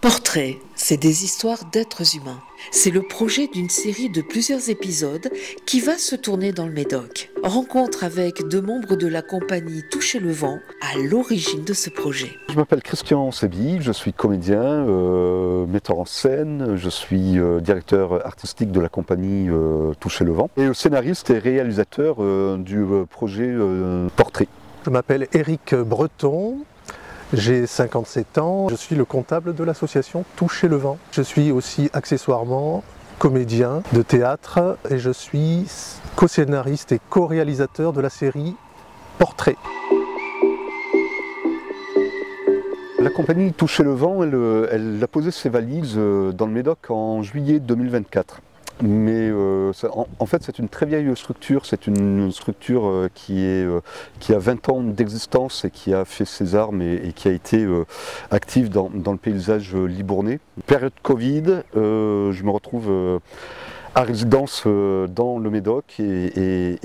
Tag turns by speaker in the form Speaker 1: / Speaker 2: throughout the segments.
Speaker 1: Portrait, c'est des histoires d'êtres humains. C'est le projet d'une série de plusieurs épisodes qui va se tourner dans le Médoc. Rencontre avec deux membres de la compagnie Toucher le vent à l'origine de ce projet.
Speaker 2: Je m'appelle Christian Sébi, je suis comédien, metteur en scène, je suis directeur artistique de la compagnie Toucher le vent et scénariste et réalisateur du projet Portrait.
Speaker 3: Je m'appelle Éric Breton. J'ai 57 ans, je suis le comptable de l'association Toucher le vent. Je suis aussi accessoirement comédien de théâtre et je suis co-scénariste et co-réalisateur de la série Portrait.
Speaker 2: La compagnie Toucher le vent, elle a posé ses valises dans le Médoc en juillet 2024. Mais en fait c'est une très vieille structure, c'est une structure qui a 20 ans d'existence et qui a fait ses armes et qui a été active dans le paysage libournais. Période Covid, je me retrouve à résidence dans le Médoc et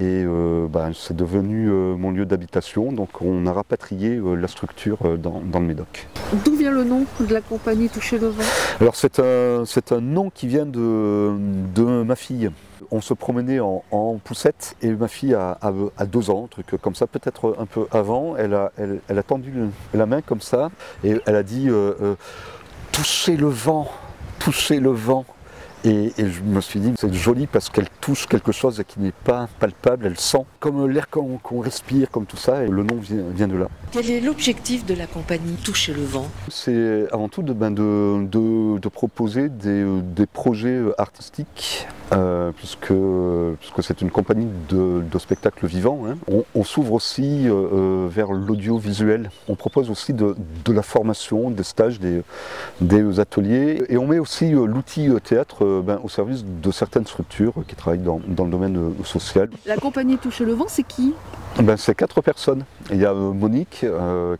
Speaker 2: c'est devenu mon lieu d'habitation, donc on a rapatrié la structure dans le Médoc.
Speaker 4: D'où vient le nom de la compagnie Toucher le vent?
Speaker 2: Alors c'est un nom qui vient de ma fille. On se promenait en poussette et ma fille a 2 ans, un truc comme ça, peut-être un peu avant, elle a tendu la main comme ça et elle a dit toucher le vent, toucher le vent. Et je me suis dit, c'est joli parce qu'elle touche quelque chose qui n'est pas palpable, elle sent comme l'air qu'on respire, comme tout ça, et le nom vient de là.
Speaker 1: Quel est l'objectif de la compagnie Toucher le vent?
Speaker 2: C'est avant tout de proposer des projets artistiques, puisque c'est une compagnie de spectacle vivant. Hein. On s'ouvre aussi vers l'audiovisuel. On propose aussi de la formation, des stages, des ateliers, et on met aussi l'outil théâtre au service de certaines structures qui travaillent dans le domaine social.
Speaker 4: La compagnie Toucher le vent, c'est qui?
Speaker 2: C'est 4 personnes. Il y a Monique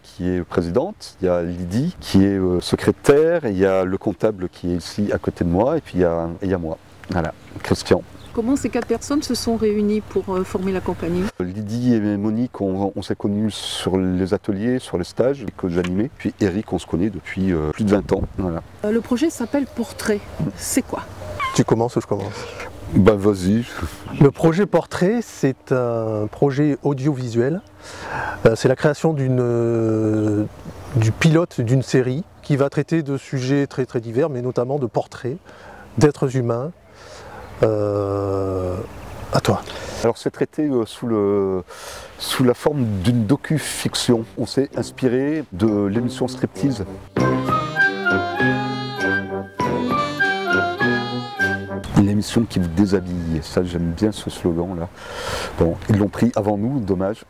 Speaker 2: qui est présidente, il y a Lydie qui est secrétaire, il y a le comptable qui est ici à côté de moi et puis il y a moi, voilà, Christian.
Speaker 4: Comment ces 4 personnes se sont réunies pour former la compagnie?
Speaker 2: Lydie et Monique, on s'est connus sur les ateliers, sur les stages que j'animais. Puis Eric, on se connaît depuis plus de 20 ans. Voilà.
Speaker 4: Le projet s'appelle Portrait. C'est quoi?
Speaker 3: Tu commences ou je commence?
Speaker 2: Vas-y.
Speaker 3: Le projet Portrait, c'est un projet audiovisuel. C'est la création du pilote d'une série qui va traiter de sujets très très divers, mais notamment de portraits d'êtres humains. À toi.
Speaker 2: Alors c'est traité sous la forme d'une docu-fiction. On s'est inspiré de l'émission Striptease. Une émission qui vous déshabille, ça j'aime bien ce slogan là. Bon, ils l'ont pris avant nous, dommage.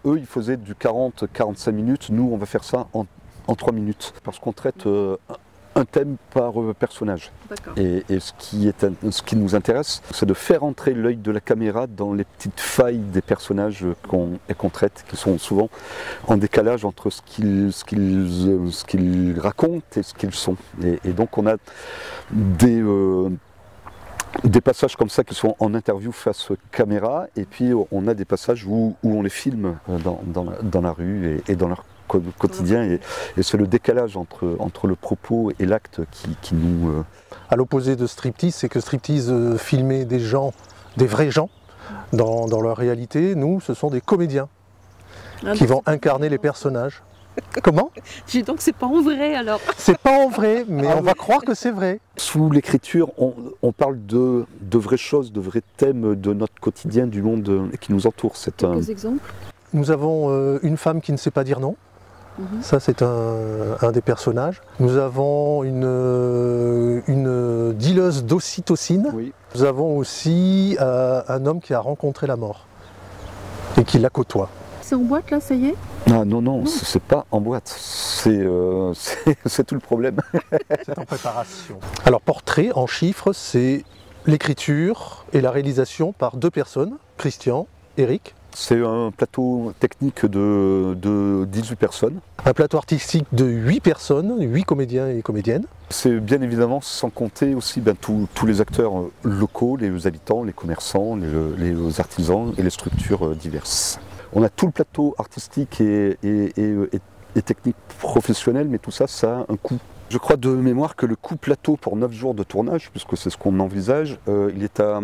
Speaker 2: Eux ils faisaient du 40-45 minutes, nous on va faire ça en 3 minutes. Parce qu'on traite un thème par personnage. Et ce qui nous intéresse, c'est de faire entrer l'œil de la caméra dans les petites failles des personnages qu'on traite, qui sont souvent en décalage entre ce qu'ils racontent et ce qu'ils sont. Et donc on a des passages comme ça qui sont en interview face caméra, et puis on a des passages où on les filme dans la rue et dans leur quotidien, et c'est le décalage entre le propos et l'acte qui nous...
Speaker 3: À l'opposé de Striptease, c'est que Striptease filmait des gens, des vrais gens, dans leur réalité. Nous, ce sont des comédiens qui vont incarner les personnages. Comment?
Speaker 4: J'ai donc c'est pas en vrai alors.
Speaker 3: C'est pas en vrai, mais on va croire que c'est vrai.
Speaker 2: Sous l'écriture, on parle de vraies choses, de vrais thèmes de notre quotidien, du monde qui nous entoure.
Speaker 4: Quelques exemples?
Speaker 3: Nous avons une femme qui ne sait pas dire non. Ça, c'est un des personnages. Nous avons une dealeuse d'ocytocine. Oui. Nous avons aussi un homme qui a rencontré la mort et qui la côtoie.
Speaker 4: C'est en boîte là, ça y est?
Speaker 2: Non, c'est pas en boîte. C'est tout le problème.
Speaker 3: C'est en préparation. Alors, Portrait, en chiffres, c'est l'écriture et la réalisation par 2 personnes, Christian, Éric.
Speaker 2: C'est un plateau technique de 18 personnes.
Speaker 3: Un plateau artistique de 8 personnes, 8 comédiens et comédiennes.
Speaker 2: C'est bien évidemment sans compter aussi tous les acteurs locaux, les habitants, les commerçants, les artisans et les structures diverses. On a tout le plateau artistique et technique professionnel, mais tout ça, ça a un coût. Je crois de mémoire que le coût plateau pour 9 jours de tournage, puisque c'est ce qu'on envisage, il est à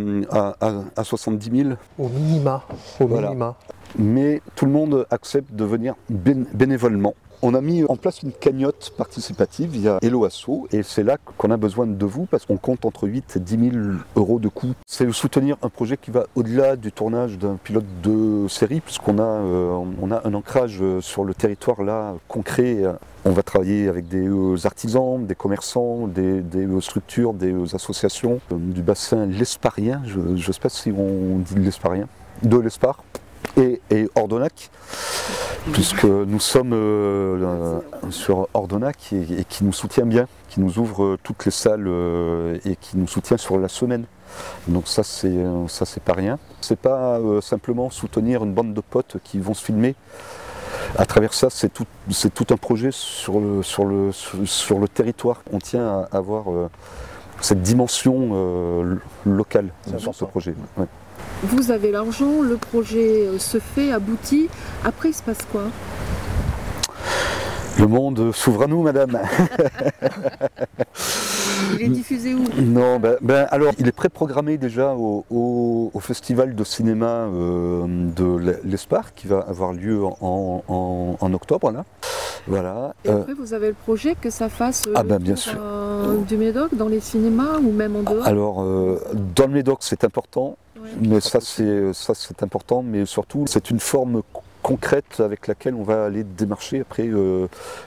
Speaker 2: 70 000.
Speaker 3: Au minima.
Speaker 2: Voilà. Mais tout le monde accepte de venir bénévolement. On a mis en place une cagnotte participative via Hello Asso et c'est là qu'on a besoin de vous parce qu'on compte entre 8 et 10 000 euros de coûts. C'est soutenir un projet qui va au-delà du tournage d'un pilote de série puisqu'on a, on a un ancrage sur le territoire là concret. On va travailler avec des artisans, des commerçants, des structures, des associations du bassin L'Esparien, je ne sais pas si on dit l'Esparien, de l'Espar. Et Ordonac, puisque nous sommes sur Ordonac et qui nous soutient bien, qui nous ouvre toutes les salles et qui nous soutient sur la semaine. Donc ça c'est pas rien. C'est pas simplement soutenir une bande de potes qui vont se filmer. À travers ça, c'est tout un projet sur le territoire. On tient à avoir cette dimension locale sur ce projet. Ouais.
Speaker 4: Vous avez l'argent, le projet se fait, aboutit. Après, il se passe quoi?
Speaker 2: Le monde s'ouvre à nous, madame.
Speaker 4: Il est diffusé où?
Speaker 2: Non, alors, il est pré-programmé déjà au festival de cinéma de l'Espar qui va avoir lieu en octobre. Là. Voilà.
Speaker 4: Et après, vous avez le projet que ça fasse
Speaker 2: bien sûr.
Speaker 4: Du Médoc dans les cinémas ou même en dehors?
Speaker 2: Alors, dans le Médoc, c'est important. Ouais. Mais ça c'est important, mais surtout c'est une forme concrète avec laquelle on va aller démarcher après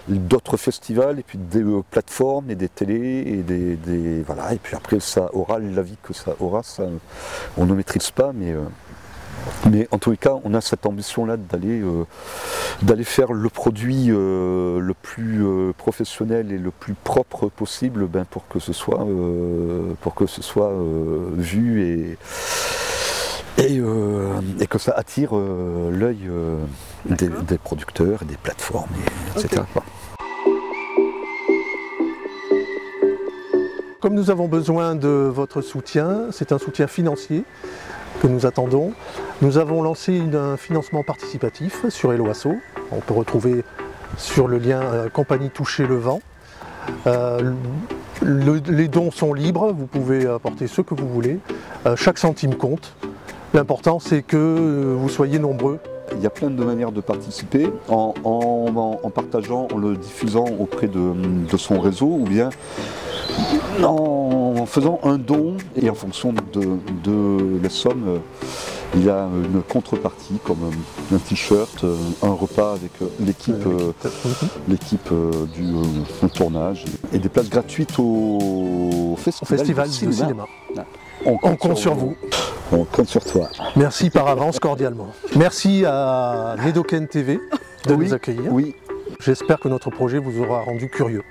Speaker 2: d'autres festivals et puis des plateformes et des télés et voilà, et puis après ça aura la vie que ça aura, ça on ne maîtrise pas, mais en tous les cas on a cette ambition là d'aller faire le produit le plus professionnel et le plus propre possible pour que ce soit vu et que ça attire l'œil des producteurs, des plateformes, etc. Okay.
Speaker 3: Comme nous avons besoin de votre soutien, c'est un soutien financier que nous attendons. Nous avons lancé un financement participatif sur Hello Asso. On peut retrouver sur le lien Compagnie Toucher le Vent. Les dons sont libres, vous pouvez apporter ce que vous voulez. Chaque centime compte. L'important c'est que vous soyez nombreux.
Speaker 2: Il y a plein de manières de participer, en partageant, en le diffusant auprès de son réseau ou bien en faisant un don et en fonction de la somme, il y a une contrepartie comme un t-shirt, un repas avec l'équipe du tournage et des places gratuites au festival
Speaker 3: de cinéma.
Speaker 2: On compte sur vous. On compte sur toi.
Speaker 3: Merci par avance cordialement. Merci à Médocaine TV de nous accueillir.
Speaker 2: Oui.
Speaker 3: J'espère que notre projet vous aura rendu curieux.